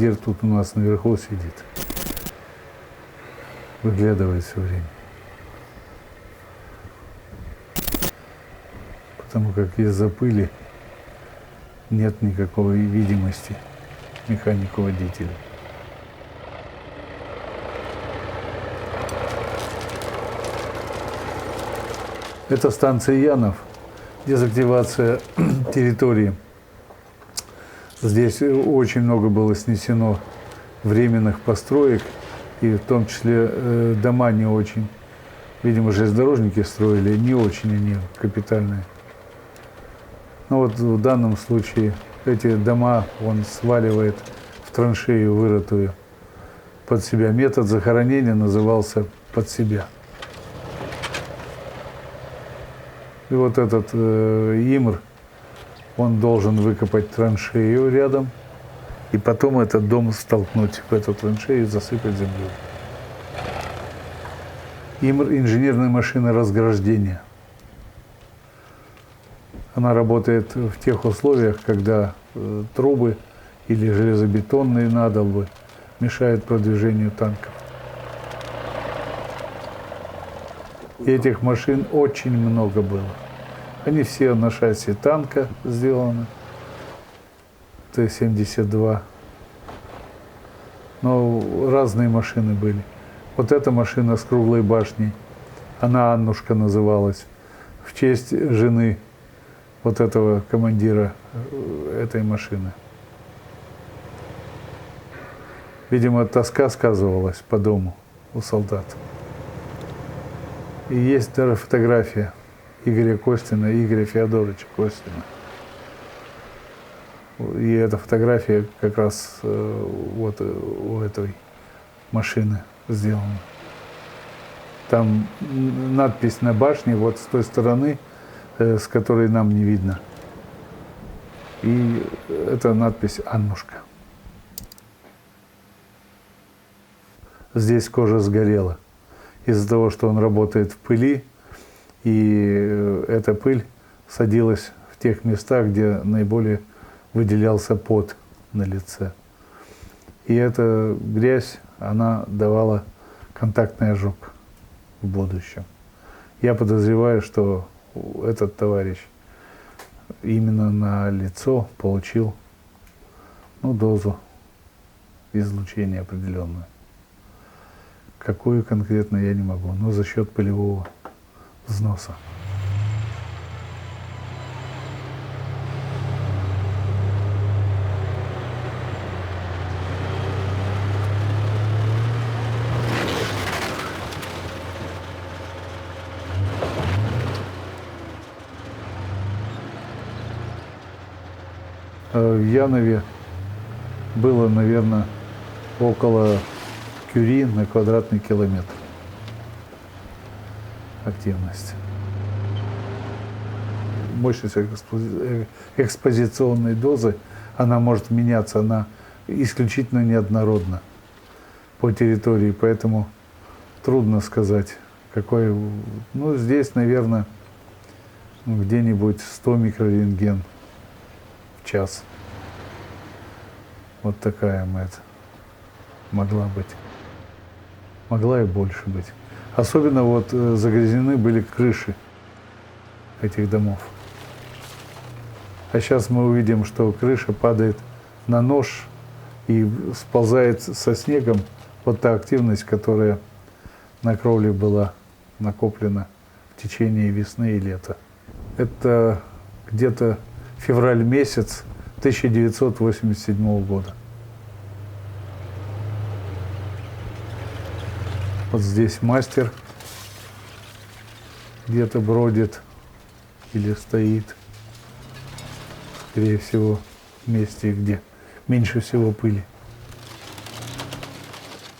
командир тут у нас наверху сидит. Выглядывает все время. Потому как из-за пыли нет никакой видимости механику-водителя. Это станция Янов, дезактивация территории. Здесь очень много было снесено временных построек, и в том числе дома не очень. Видимо, железнодорожники строили, не очень они капитальные. Но вот в данном случае эти дома он сваливает в траншею, вырытую под себя. Метод захоронения назывался «под себя». И вот этот ИМР, он должен выкопать траншею рядом, и потом этот дом столкнуть в эту траншею и засыпать землей. ИМР – инженерная машина разграждения. Она работает в тех условиях, когда трубы или железобетонные надолбы мешают продвижению танков. И этих машин очень много было. Они все на шасси танка сделаны, Т-72. Но разные машины были. Вот эта машина с круглой башней, она Аннушка называлась, в честь жены вот этого командира этой машины. Видимо, тоска сказывалась по дому у солдат. И есть даже фотография Игоря Костина, Игоря Феодоровича Костина. И эта фотография как раз вот у этой машины сделана. Там надпись на башне вот с той стороны, с которой нам не видно. И это надпись «Аннушка». Здесь кожа сгорела из-за того, что он работает в пыли, и эта пыль садилась в тех местах, где наиболее выделялся пот на лице. И эта грязь, она давала контактный ожог в будущем. Я подозреваю, что этот товарищ именно на лицо получил дозу излучения определенную. Какую конкретно я не могу, но за счет пылевого взноса. В Янове было, наверное, около кюри на квадратный километр активность. Мощность экспозиционной дозы, она может меняться, она исключительно неоднородна по территории, поэтому трудно сказать, какой. Здесь, наверное, где-нибудь 100 микрорентген в час. Вот такая мать могла быть. Могла и больше быть. Особенно вот загрязнены были крыши этих домов. А сейчас мы увидим, что крыша падает на нож и сползает со снегом. Вот та активность, которая на кровле была накоплена в течение весны и лета. Это где-то февраль месяц 1987 года. Вот здесь мастер где-то бродит или стоит, скорее всего, в месте, где меньше всего пыли.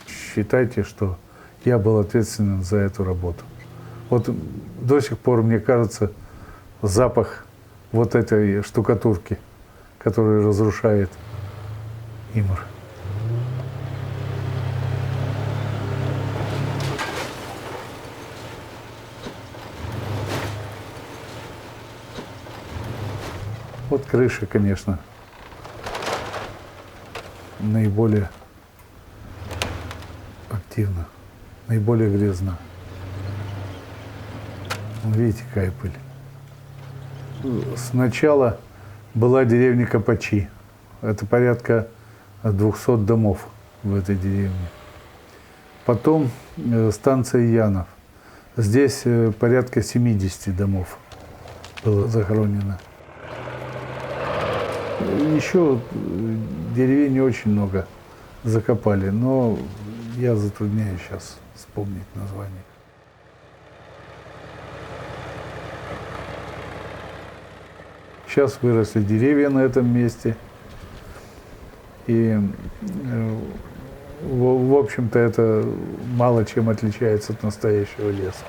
Считайте, что я был ответственен за эту работу. Вот до сих пор, мне кажется, запах вот этой штукатурки, которая разрушает ИМР. Вот крыша, конечно, наиболее активна, наиболее грязна. Видите, какая пыль. Сначала была деревня Копачи. Это порядка 200 домов в этой деревне. Потом станция Янов. Здесь порядка 70 домов было захоронено. Еще деревень очень много закопали, но я затрудняюсь сейчас вспомнить название. Сейчас выросли деревья на этом месте. И, в общем-то, это мало чем отличается от настоящего леса.